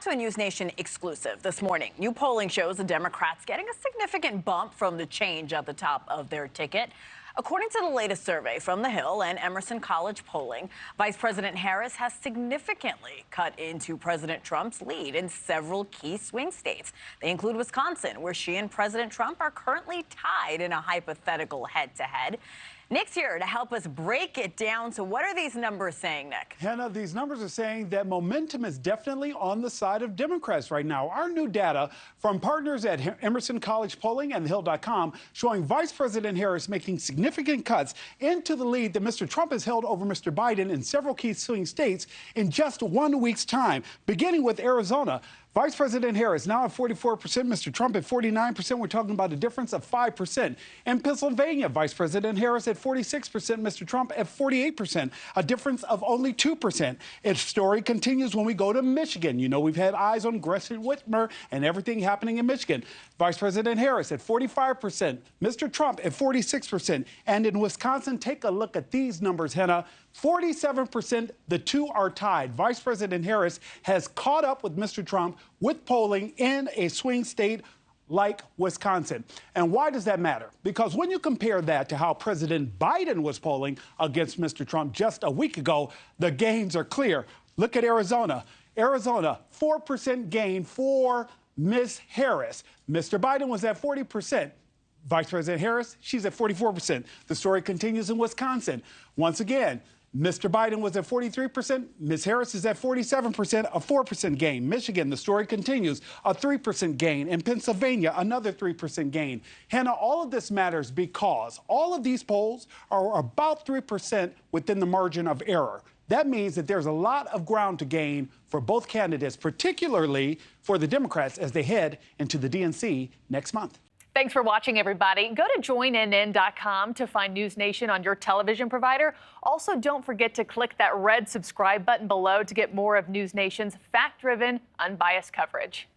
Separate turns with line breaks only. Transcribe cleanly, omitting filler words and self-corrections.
to a NewsNation exclusive this morning. New polling shows the Democrats getting a significant bump from the change at the top of their ticket. According to the latest survey from The Hill and Emerson College polling, Vice President Harris has significantly cut into President Trump's lead in several key swing states. They include Wisconsin, where she and President Trump are currently tied in a hypothetical head-to-head. Nick's here to help us break it down. So what are these numbers saying, Nick?
Hannah, these numbers are saying that momentum is definitely on the side of Democrats right now. Our new data from partners at Emerson College polling and thehill.com showing Vice President Harris making significant cuts into the lead that Mr. Trump has held over Mr. Biden in several key swing states in just 1 week's time, beginning with Arizona. Vice President Harris now at 44%, Mr. Trump at 49%. We're talking about a difference of 5%. In Pennsylvania, Vice President Harris at 46%, Mr. Trump at 48%, a difference of only 2%. Its story continues when we go to Michigan. You know, we've had eyes on Gretchen Whitmer and everything happening in Michigan. Vice President Harris at 45%, Mr. Trump at 46%. And in Wisconsin, take a look at these numbers, Hannah. 47%, the two are tied. Vice President Harris has caught up with Mr. Trump with polling in a swing state like Wisconsin. And why does that matter? Because when you compare that to how President Biden was polling against Mr. Trump just a week ago, the gains are clear. Look at Arizona. Arizona, 4% gain for Ms. Harris. Mr. Biden was at 40%. Vice President Harris, she's at 44%. The story continues in Wisconsin. Once again, Mr. Biden was at 43%. Ms. Harris is at 47%, a 4% gain. Michigan, the story continues, a 3% gain. In Pennsylvania, another 3% gain. Hannah, all of this matters because all of these polls are about 3% within the margin of error. That means that there's a lot of ground to gain for both candidates, particularly for the Democrats as they head into the DNC next month.
Thanks for watching, everybody. Go to joinnn.com to find NewsNation on your television provider. Also, don't forget to click that red subscribe button below to get more of NewsNation's fact-driven, unbiased coverage.